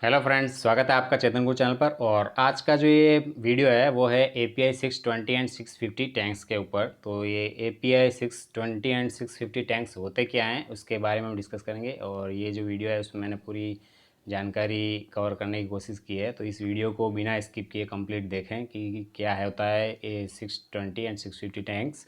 Hello friends, स्वागत है आपका चेतन गुरु चैनल पर। और आज का जो ये वीडियो है वो है API 620 एंड 650 टैंक्स के ऊपर। तो ये API 620 एंड 650 टैंक्स होते क्या हैं उसके बारे में हम डिस्कस करेंगे। और ये जो वीडियो है उसमें मैंने पूरी जानकारी कवर करने की कोशिश की है, तो इस वीडियो को बिना स्किप किए कंप्लीट देखें कि क्या है होता है ये 620 एंड 650 टैंक्स।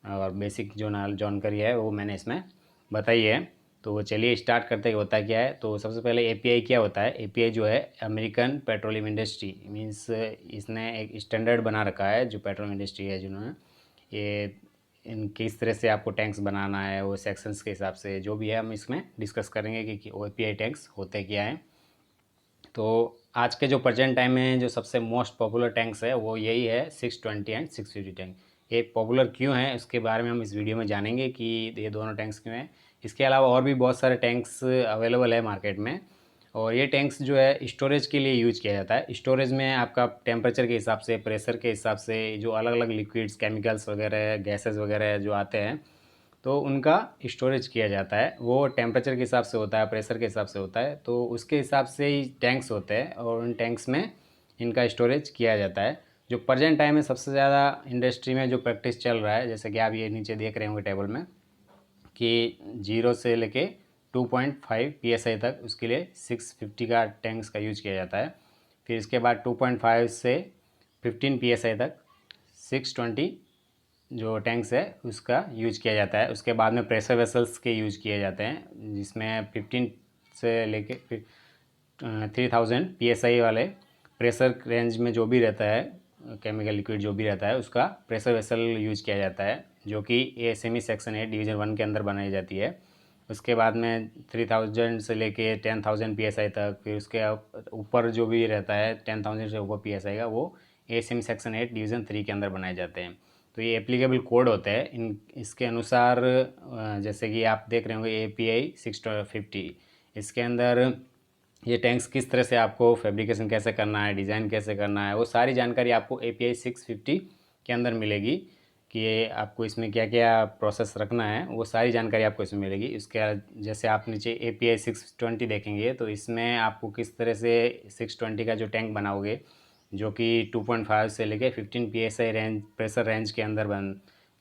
और बेसिक जो जानकारी है वो मैंने इसमें बताई है। तो चलिए स्टार्ट करते हैं होता क्या है। तो सबसे पहले एपीआई क्या होता है। एपीआई जो है अमेरिकन पेट्रोलियम इंडस्ट्री मींस इसने एक स्टैंडर्ड बना रखा है जो पेट्रोलियम इंडस्ट्री है जिन्होंने ये इन किस तरह से आपको टैंक्स बनाना है वो सेक्शंस के हिसाब से जो भी है हम इसमें डिस्कस करेंगे कि एपीआई टैंक्स होते क्या हैं। तो आज के जो प्रेजेंट टाइम में जो सबसे मोस्ट पॉपुलर टैंक्स है वो यही है 620 एंड 650 टैंक। ये पॉपुलर क्यों है उसके बारे में हम इस वीडियो में जानेंगे कि ये दोनों टैंक्स क्यों हैं। इसके अलावा और भी बहुत सारे टैंक्स अवेलेबल है मार्केट में। और ये टैंक्स जो है स्टोरेज के लिए यूज किया जाता है। स्टोरेज में आपका टेम्परेचर के हिसाब से, प्रेशर के हिसाब से जो अलग अलग लिक्विड्स, केमिकल्स वगैरह, गैसेस वगैरह जो आते हैं तो उनका स्टोरेज किया जाता है। वो टेम्परेचर के हिसाब से होता है, प्रेशर के हिसाब से होता है, तो उसके हिसाब से ही टैंक्स होते हैं और उन टैंक्स में इनका स्टोरेज किया जाता है। जो प्रेजेंट टाइम में सबसे ज़्यादा इंडस्ट्री में जो प्रैक्टिस चल रहा है, जैसे कि आप ये नीचे देख रहे होंगे टेबल में कि 0 से लेके 2.5 PSI तक उसके लिए 650 का टैंक्स का यूज किया जाता है। फिर इसके बाद 2.5 से 15 PSI तक 620 जो टैंक्स है उसका यूज किया जाता है। उसके बाद में प्रेशर वेसल्स के यूज किए जाते हैं जिसमें 15 से लेके 3000 PSI वाले प्रेशर रेंज में जो भी रहता है केमिकल लिक्विड जो भी रहता है उसका प्रेशर वेसल यूज किया जाता है, जो कि ASME सेक्शन 8 डिवीज़न 1 के अंदर बनाई जाती है। उसके बाद में 3000 से लेके 10,000 PSI तक, फिर उसके ऊपर जो भी रहता है 10,000 से ऊपर PSI का, वो ASME सेक्शन 8 डिवीज़न 3 के अंदर बनाए जाते हैं। तो ये एप्लीकेबल कोड होते हैं इन इसके अनुसार। जैसे कि आप देख रहे होंगे API 650, इसके अंदर ये टैंक्स किस तरह से आपको फैब्रिकेशन कैसे करना है, डिज़ाइन कैसे करना है, वो सारी जानकारी आपको API 650 के अंदर मिलेगी कि ये आपको इसमें क्या क्या प्रोसेस रखना है, वो सारी जानकारी आपको इसमें मिलेगी। इसके जैसे आप नीचे API 620 देखेंगे तो इसमें आपको किस तरह से 620 का जो टैंक बनाओगे जो कि 2.5 से लेके 15 PSI रेंज प्रेशर रेंज के अंदर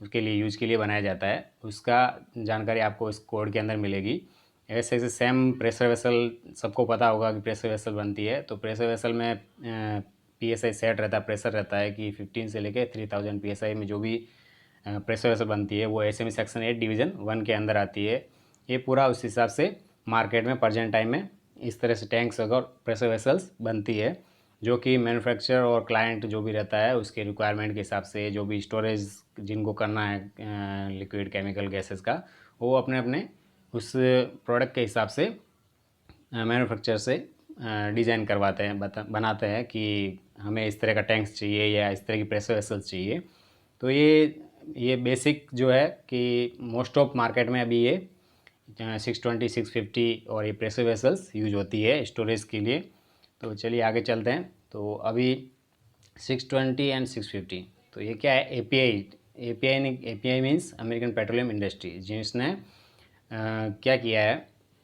उसके लिए यूज के लिए बनाया जाता है, उसका जानकारी आपको इस कोड के अंदर मिलेगी। ऐसे ऐसे सेम प्रेशर वेसल सबको पता होगा कि प्रेशर वेसल बनती है, तो प्रेशर वेसल में PSI सेट रहता है, प्रेशर रहता है कि 15 से लेके 3000 PSI में जो भी प्रेशर वेसल बनती है वो ASME सेक्शन 8 डिवीज़न 1 के अंदर आती है। ये पूरा उस हिसाब से मार्केट में प्रेजेंट टाइम में इस तरह से टैंक्स और प्रेशर वेसल्स बनती है, जो कि मैन्युफैक्चरर और क्लाइंट जो भी रहता है उसके रिक्वायरमेंट के हिसाब से जो भी स्टोरेज जिनको करना है लिक्विड, केमिकल, गैसेस का, वो अपने अपने उस प्रोडक्ट के हिसाब से मैन्युफैक्चरर से डिज़ाइन करवाते हैं, बनाते हैं कि हमें इस तरह का टैंक्स चाहिए या इस तरह की प्रेशर वेसल्स चाहिए। तो ये बेसिक जो है कि मोस्ट ऑफ मार्केट में अभी ये 620, 650 और ये प्रेशर वेसल्स यूज होती है स्टोरेज के लिए। तो चलिए आगे चलते हैं। तो अभी 620 एंड 650, तो ये क्या है। API means American petroleum industry, जिसने क्या किया है,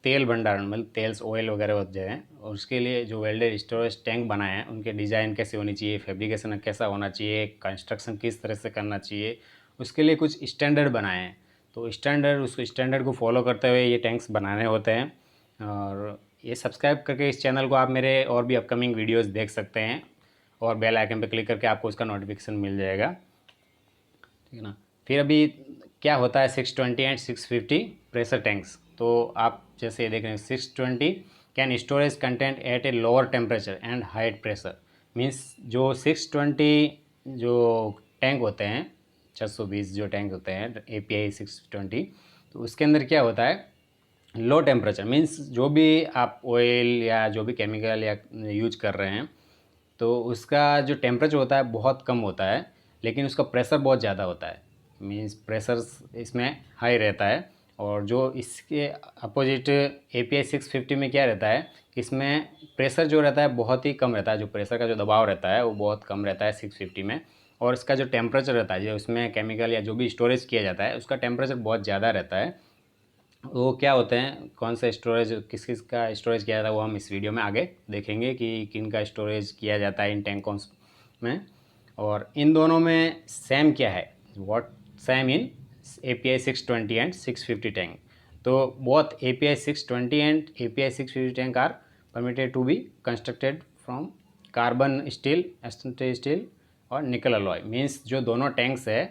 तेल भंडारण मतलब तेल्स, ऑयल वगैरह होते हैं, और उसके लिए जो वेल्डेड स्टोरेज टैंक बनाए हैं उनके डिज़ाइन कैसे होनी चाहिए, फैब्रिकेशन कैसा होना चाहिए, कंस्ट्रक्शन किस तरह से करना चाहिए, उसके लिए कुछ स्टैंडर्ड बनाए हैं। तो उस स्टैंडर्ड को फॉलो करते हुए ये टैंक्स बनाने होते हैं। और ये सब्सक्राइब करके इस चैनल को आप मेरे और भी अपकमिंग वीडियोज़ देख सकते हैं, और बेल आइकन पर क्लिक करके आपको उसका नोटिफिकेशन मिल जाएगा, ठीक है ना। फिर अभी क्या होता है 620 एंड 650 प्रेशर टैंक्स। तो आप जैसे ये देख रहे हैं 620 can storage content eight a lower temperature and height pressure. Means जो 620 जो टैंक होते हैं, 620 जो टैंक होते हैं API 620, तो उसके अंदर क्या होता है, लो टेम्परेचर मीन्स जो भी आप ऑयल या जो भी केमिकल या यूज कर रहे हैं तो उसका जो टेम्परेचर होता है बहुत कम होता है, लेकिन उसका प्रेशर बहुत ज़्यादा होता है। मीन्स प्रेशर इसमें हाई रहता है। और जो इसके अपोजिट API 650 में क्या रहता है कि इसमें प्रेशर जो रहता है बहुत ही कम रहता है, जो प्रेशर का जो दबाव रहता है वो बहुत कम रहता है 650 में। और इसका जो टेम्परेचर रहता है, जो उसमें केमिकल या जो भी स्टोरेज किया जाता है उसका टेम्परेचर बहुत ज़्यादा रहता है। वो क्या होते हैं, कौन सा स्टोरेज, किस किस का स्टोरेज किया जाता है, वो हम इस वीडियो में आगे देखेंगे कि किन का स्टोरेज किया जाता है इन टैंकों में। और इन दोनों में सेम क्या है, what same in API 620 and 650 tank. तो both API 620 and API 650 tank are permitted to be constructed from carbon steel, stainless steel और निकल अलॉय। मीन्स जो दोनों टैंक्स है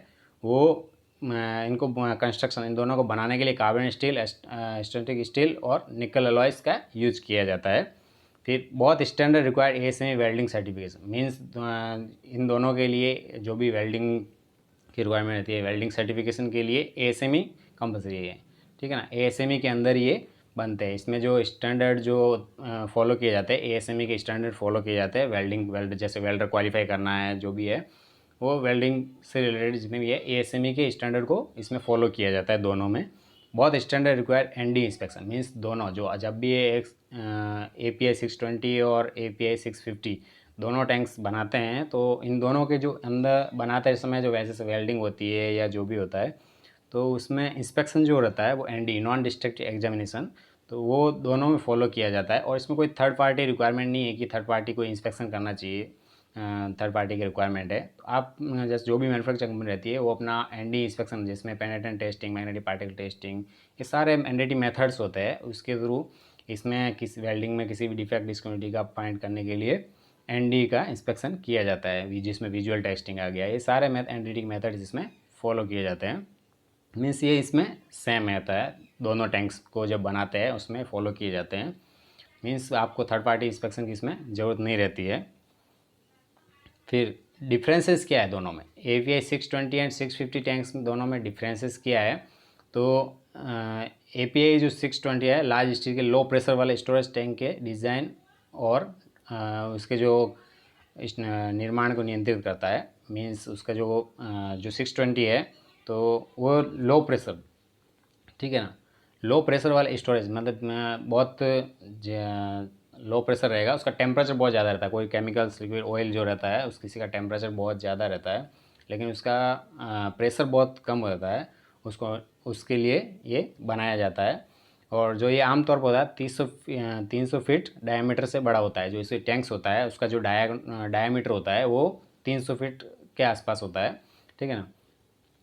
वो इनको कंस्ट्रक्शन, इन दोनों को बनाने के लिए कार्बन स्टील, स्टेनलेस स्टील और निकल अलॉयस का यूज किया जाता है। फिर बहुत standard required ASME welding certification. Means in दोनों के लिए जो भी वेल्डिंग की रिक्वायरमेंट रहती है, वेल्डिंग सर्टिफिकेशन के लिए ASME कंपलसरी है। ठीक है ना, ASME के अंदर ये बनते हैं। इसमें जो स्टैंडर्ड जो फॉलो किए जाते हैं, ASME के स्टैंडर्ड फॉलो किए जाते हैं। वेल्ड जैसे वेल्डर क्वालिफाई करना है, जो भी है वो वेल्डिंग से रिलेटेड जितने भी है ASME के स्टैंडर्ड को इसमें फॉलो किया जाता है दोनों में। बहुत standard required ND inspection. Means दोनों जो जब भी ये एक API 620 और API 650 दोनों टैंक्स बनाते हैं, तो इन दोनों के जो अंदर बनाते समय जो वैसे से वेल्डिंग होती है या जो भी होता है, तो उसमें इंस्पेक्शन जो रहता है वो ND, नॉन डिस्ट्रक्टिव एग्जामिनेशन, तो वो दोनों में फॉलो किया जाता है। और इसमें कोई थर्ड पार्टी रिक्वायरमेंट नहीं है कि थर्ड पार्टी को इंस्पेक्शन करना चाहिए, थर्ड पार्टी की रिक्वायरमेंट है। तो आप जैसे जो भी मैन्युफैक्चरिंग कंपनी रहती है वो अपना ND इंस्पेक्शन, जिसमें पेनिट्रेंट टेस्टिंग, मैग्नेटिक पार्टिकल टेस्टिंग, ये सारे मैंडेटरी मेथड्स होते हैं, उसके थ्रू इसमें किसी वेल्डिंग में किसी भी डिफेक्ट डिस्कन्टिन्यूटी का फाइंड करने के लिए ND का इंस्पेक्शन किया जाता है, जिसमें विजुअल टेस्टिंग आ गया। ये सारे एनालिटिक मेथड्स इसमें फॉलो किए जाते हैं। मीन्स ये इसमें सेम रहता है, दोनों टैंक्स को जब बनाते हैं उसमें फॉलो किए जाते हैं। मीन्स आपको थर्ड पार्टी इंस्पेक्शन की इसमें ज़रूरत नहीं रहती है। फिर डिफरेंसेस क्या है दोनों में, API 620 एंड 650 टैंक्स में दोनों में डिफरेंसेस क्या है। तो API जो 620 है, लार्ज स्टील के लो प्रेशर वाले स्टोरेज टैंक के डिज़ाइन और उसके जो निर्माण को नियंत्रित करता है। मीन्स उसका जो 620 है तो वो लो प्रेशर, ठीक है ना, लो प्रेशर वाला स्टोरेज, मतलब बहुत लो प्रेशर रहेगा, उसका टेम्परेचर बहुत ज़्यादा रहता है। कोई केमिकल्स, लिक्विड, ऑयल जो रहता है उस किसी का टेम्परेचर बहुत ज़्यादा रहता है, लेकिन उसका प्रेशर बहुत कम हो जाता है। उसको उसके लिए ये बनाया जाता है। और जो ये आमतौर पर होता है 300 फीट डायमीटर से बड़ा होता है। जो इसे टैंक्स होता है उसका जो डायमीटर होता है वो 300 फीट के आसपास होता है, ठीक है ना,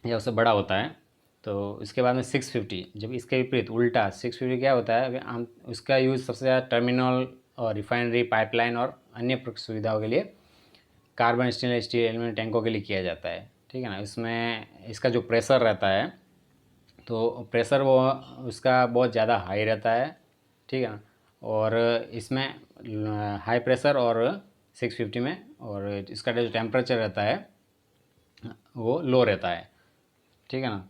या उससे बड़ा होता है। तो इसके बाद में 650, जब इसके विपरीत उल्टा 650 क्या होता है, आम उसका यूज़ सबसे ज़्यादा टर्मिनल और रिफाइनरी, पाइपलाइन और अन्य सुविधाओं के लिए कार्बन स्टेनलेस स्टील एल्यूमिनियम टैंकों के लिए किया जाता है, ठीक है ना। इसमें इसका जो प्रेशर रहता है, तो प्रेशर वो उसका बहुत ज़्यादा हाई रहता है, ठीक है ना। और इसमें हाई प्रेशर और 650 में, और इसका जो टेम्परेचर रहता है वो लो रहता है, ठीक है ना।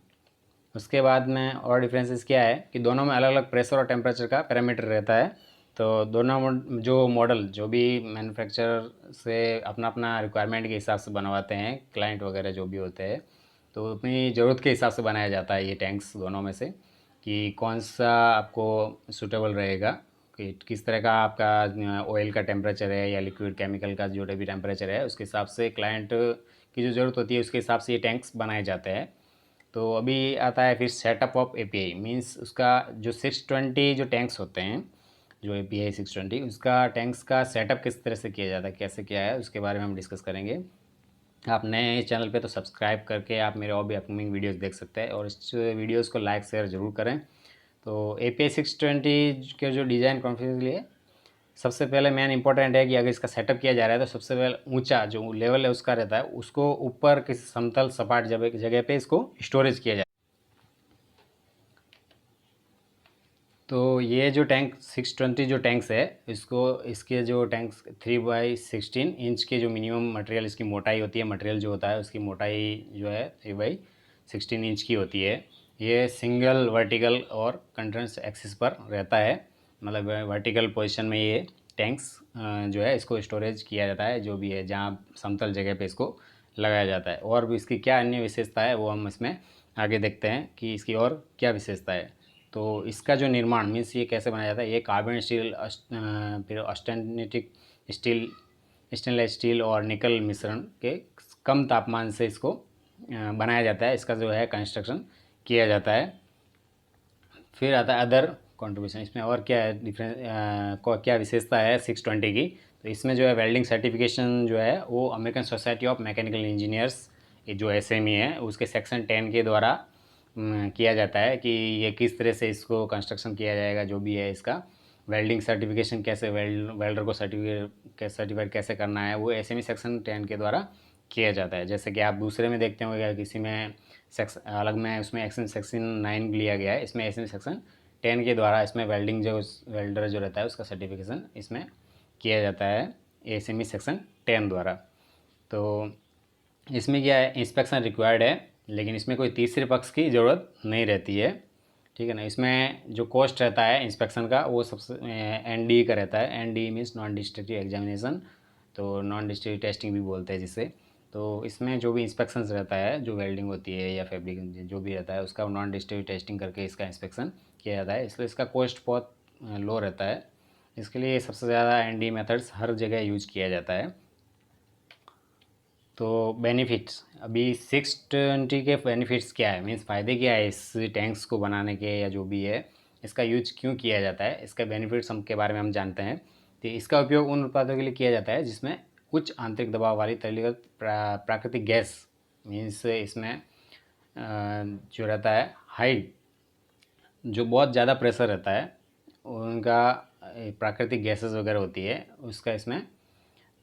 उसके बाद में और डिफरेंसेस क्या है कि दोनों में अलग अलग प्रेशर और टेम्परेचर का पैरामीटर रहता है। तो दोनों जो मॉडल जो भी मैन्युफैक्चरर से अपना अपना रिक्वायरमेंट के हिसाब से बनवाते हैं, क्लाइंट वगैरह जो भी होते हैं, तो अपनी ज़रूरत के हिसाब से बनाया जाता है ये टैंक्स दोनों में से, कि कौन सा आपको सूटेबल रहेगा, कि किस तरह का आपका ऑयल का टेम्परेचर है या लिक्विड केमिकल का जो भी टेम्परेचर है, उसके हिसाब से क्लाइंट की जो ज़रूरत होती है उसके हिसाब से ये टैंक्स बनाए जाते हैं। तो अभी आता है फिर सेटअप ऑफ API। मींस उसका जो 620 जो टैंक्स होते हैं, जो API 620, उसका टैंक्स का सेटअप किस तरह से किया जाता है, कैसे क्या है, उसके बारे में हम डिस्कस करेंगे। आप नए हैं इस चैनल पे तो सब्सक्राइब करके आप मेरे और भी अपकमिंग वीडियोस देख सकते हैं, और इस वीडियोस को लाइक शेयर ज़रूर करें। तो API 620 के जो डिज़ाइन कॉन्फ़िगरेशन के लिए सबसे पहले मेन इंपॉर्टेंट है कि अगर इसका सेटअप किया जा रहा है तो सबसे पहले ऊंचा जो लेवल है उसका रहता है, उसको ऊपर किसी समतल सपाट जगह पे इसको स्टोरेज किया जाए। तो ये जो टैंक 620 जो टैंक्स है, इसके जो टैंक्स 3/16 इंच के जो मिनिमम मटेरियल इसकी मोटाई होती है, मटेरियल जो होता है उसकी मोटाई जो है 3/16 इंच की होती है। ये सिंगल वर्टिकल और कंटिन्यूस एक्सिस पर रहता है, मतलब वर्टिकल पोजीशन में ये टैंक्स जो है इसको स्टोरेज किया जाता है, जो भी है जहाँ समतल जगह पे इसको लगाया जाता है। और भी इसकी क्या अन्य विशेषता है वो हम इसमें आगे देखते हैं कि इसकी और क्या विशेषता है। तो इसका जो निर्माण मीन्स ये कैसे बनाया जाता है, ये कार्बन स्टील, फिर ऑस्टेनेटिक स्टील, स्टेनलेस स्टील और निकल मिश्रण के कम तापमान से इसको बनाया जाता है। इसका जो है कंस्ट्रक्शन किया जाता है। फिर आता है अदर कंट्रीब्यूशन। इसमें और क्या है डिफरेंस, क्या विशेषता है 620 की, तो इसमें जो है वेल्डिंग सर्टिफिकेशन जो है वो American society of mechanical engineers, ये जो एसएमई है उसके सेक्शन 10 के द्वारा किया जाता है कि ये किस तरह से इसको कंस्ट्रक्शन किया जाएगा, जो भी है इसका वेल्डिंग सर्टिफिकेशन कैसे वेल्डर को सर्टिफाइड कैसे करना है, वो एसएमई सेक्शन 10 के द्वारा किया जाता है। जैसे कि आप दूसरे में देखते होंगे किसी में सेक्शन अलग में उसमें एक्शन सेक्शन 9 लिया गया है, इसमें एसएमई सेक्शन 10 के द्वारा इसमें वेल्डिंग जो वेल्डर जो रहता है उसका सर्टिफिकेशन इसमें किया जाता है एसएमई सेक्शन 10 द्वारा। तो इसमें क्या है, इंस्पेक्शन रिक्वायर्ड है, लेकिन इसमें कोई तीसरे पक्ष की ज़रूरत नहीं रहती है, ठीक है ना। इसमें जो कॉस्ट रहता है इंस्पेक्शन का वो सबसे एनडी का रहता है। ND means non destructive examination, तो नॉन डिस्ट्रक्टिव टेस्टिंग भी बोलते हैं जिसे। तो इसमें जो भी इंस्पेक्शन रहता है, जो वेल्डिंग होती है या फैब्रिक जो भी रहता है उसका नॉन डिस्ट्रक्टिव टेस्टिंग करके इसका इंस्पेक्शन किया जाता है, इसलिए इसका कॉस्ट बहुत लो रहता है। इसके लिए सबसे ज़्यादा एनडी मेथड्स हर जगह यूज किया जाता है। तो बेनिफिट्स, अभी 620 के बेनिफिट्स क्या है, मीन्स फ़ायदे क्या है इस टैंक्स को बनाने के, या जो भी है इसका यूज क्यों किया जाता है, इसका बेनिफिट्स हम के बारे में हम जानते हैं। तो इसका उपयोग उन उत्पादों के लिए किया जाता है जिसमें उच्च आंतरिक दबाव वाली तरलीगत प्राकृतिक गैस, मीन्स इसमें जो रहता है हाई, जो बहुत ज़्यादा प्रेशर रहता है उनका प्राकृतिक गैसेस वगैरह होती है उसका इसमें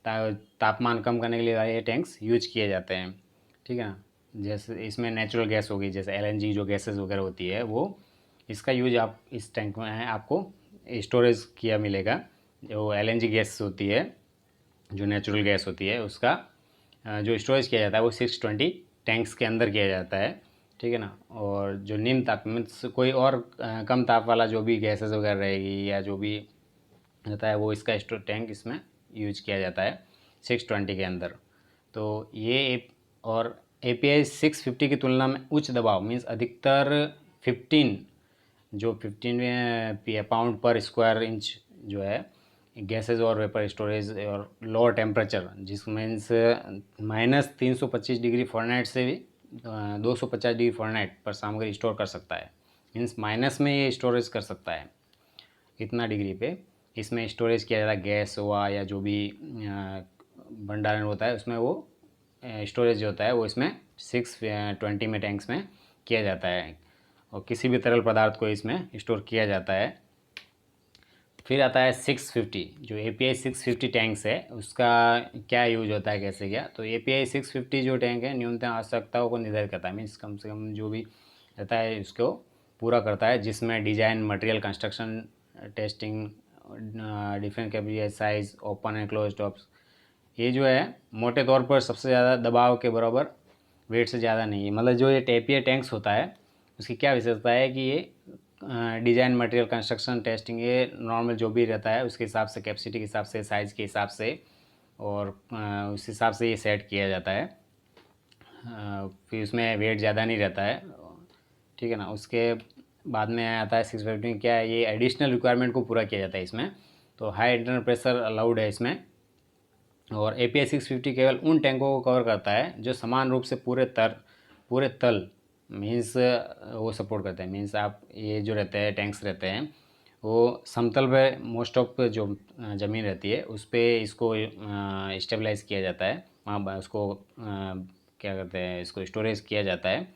तापमान कम करने के लिए ये टैंक्स यूज किए जाते हैं, ठीक है ना। जैसे इसमें नेचुरल गैस होगी, जैसे एलएनजी जो गैसेस वगैरह होती है वो, इसका यूज आप इस टैंक में है आपको स्टोरेज किया मिलेगा। जो एलएनजी गैस होती है, जो नेचुरल गैस होती है उसका जो स्टोरेज किया जाता है वो 620 टैंक्स के अंदर किया जाता है, ठीक है ना। और जो निम्न ताप मीन्स कोई और कम ताप वाला जो भी गैसेस वगैरह रहेगी या जो भी रहता है वो इसका स्टोर टैंक इसमें यूज किया जाता है 620 के अंदर। तो ये और API 650 की तुलना में उच्च दबाव मीन्स अधिकतर 15 जो 15 पाउंड पर स्क्वायर इंच जो है गैसेज और वेपर स्टोरेज और लोअर टेम्परेचर, जिस मीन्स -325 डिग्री फ़ारेनहाइट से भी 250 डिग्री फ़ारेनहाइट पर सामग्री स्टोर कर सकता है। मीन्स माइनस में ये स्टोरेज कर सकता है इतना डिग्री पे इसमें स्टोरेज किया जाता है, गैस हुआ या जो भी भंडारण होता है उसमें वो स्टोरेज जो होता है वो इसमें 620 में टैंक्स में किया जाता है, और किसी भी तरल पदार्थ को इसमें स्टोर किया जाता है। फिर आता है 650, जो API 650 टैंक्स है उसका क्या यूज होता है, कैसे क्या। तो API 650 जो टैंक है न्यूनतम आवश्यकताओं को निर्धारित करता है, मीन्स कम से कम जो भी रहता है उसको पूरा करता है, जिसमें design, material, construction, testing, different capacity, size, open and close tops, ये जो है मोटे तौर पर सबसे ज़्यादा दबाव के बराबर वेट से ज़्यादा नहीं है। मतलब जो ये API टैंक्स होता है उसकी क्या विशेषता है कि ये डिज़ाइन, मटेरियल, कंस्ट्रक्शन, टेस्टिंग, ये नॉर्मल जो भी रहता है उसके हिसाब से, कैपेसिटी के हिसाब से, साइज़ के हिसाब से और उस हिसाब से ये सेट किया जाता है। फिर उसमें वेट ज़्यादा नहीं रहता है, ठीक है ना। उसके बाद में आता है 650, क्या है ये एडिशनल रिक्वायरमेंट को पूरा किया जाता है इसमें। तो हाई इंटरनल प्रेशर अलाउड है इसमें, और API 650 केवल उन टैंकों को कवर करता है जो समान रूप से पूरे तल मीन्स वो सपोर्ट करते हैं। मीन्स आप ये जो रहते हैं टैंक्स रहते हैं वो समतल पे मोस्ट ऑफ जो ज़मीन रहती है उस पर इसको स्टेबलाइज किया जाता है, वहाँ उसको क्या करते हैं, इसको स्टोरेज किया जाता है,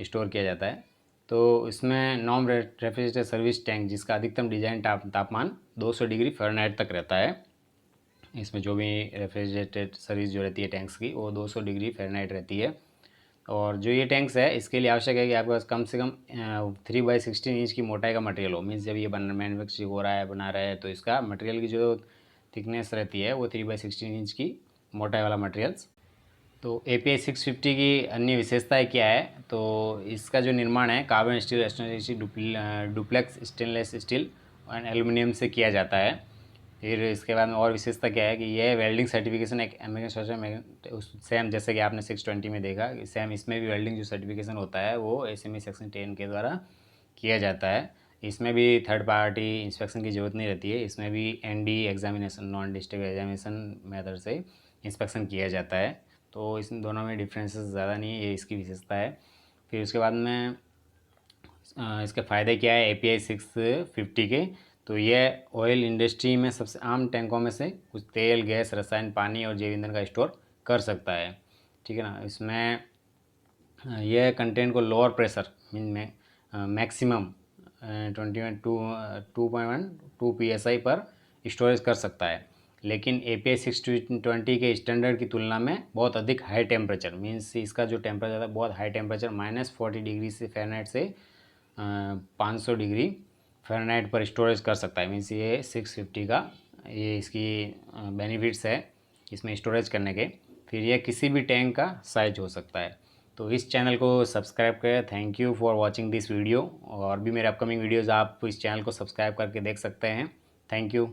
स्टोर किया जाता है। तो इसमें नॉन रेफ्रिजरेटर सर्विस टैंक जिसका अधिकतम डिजाइन तापमान 200 डिग्री फ़ारेनहाइट तक रहता है, इसमें जो भी रेफ्रिजरेटेड सर्विस जो रहती है टैंक्स की वो 200 डिग्री फ़ारेनहाइट रहती है। और जो ये टैंक्स है इसके लिए आवश्यक है कि आपके पास कम से कम 3/16 इंच की मोटाई का मटेरियल हो, मीन्स जब ये मैनुफैक्चरिंग हो रहा है, बना रहा है, तो इसका मटेरियल की जो थिकनेस रहती है वो 3/16 इंच की मोटाई वाला मटेरियल्स। तो API 650 की अन्य विशेषताएं क्या है, तो इसका जो निर्माण है carbon steel, stainless steel, duplex stainless steel और एल्युमिनियम से किया जाता है। फिर इसके बाद में और विशेषता क्या है कि यह वेल्डिंग सर्टिफिकेशन एक अमेरिकन सोसाइटी सेम जैसे कि आपने 620 में देखा कि सेम इसमें भी वेल्डिंग जो सर्टिफिकेशन होता है वो SME सेक्शन 10 के द्वारा किया जाता है। इसमें भी थर्ड पार्टी इंस्पेक्शन की ज़रूरत नहीं रहती है, इसमें भी ND examination, non district examination method से इंस्पेक्शन किया जाता है। तो इन दोनों में डिफरेंसेस ज़्यादा नहीं है, ये इसकी विशेषता है। फिर उसके बाद में इसके फ़ायदे क्या है API 650 के। तो ये ऑयल इंडस्ट्री में सबसे आम टैंकों में से कुछ तेल, गैस, रसायन, पानी और जैव ईंधन का स्टोर कर सकता है। ठीक है ना। इसमें यह कंटेंट को लोअर प्रेशर मीन में मैक्सिमम 2.2 PSI पर स्टोरेज कर सकता है, लेकिन API 620 के स्टैंडर्ड की तुलना में बहुत अधिक हाई टेम्परेचर मीन्स इसका जो टेम्परेचर है बहुत हाई टेम्परेचर -40 डिग्री से फ़ारेनहाइट से 500 डिग्री फ़ारेनहाइट पर स्टोरेज कर सकता है। मीन्स ये 650 का ये इसकी बेनिफिट्स है इसमें स्टोरेज करने के। फिर यह किसी भी टैंक का साइज हो सकता है। तो इस चैनल को सब्सक्राइब करें। Thank you for watching this video. और भी मेरे अपकमिंग वीडियोज़ आप इस चैनल को सब्सक्राइब करके देख सकते हैं। Thank you.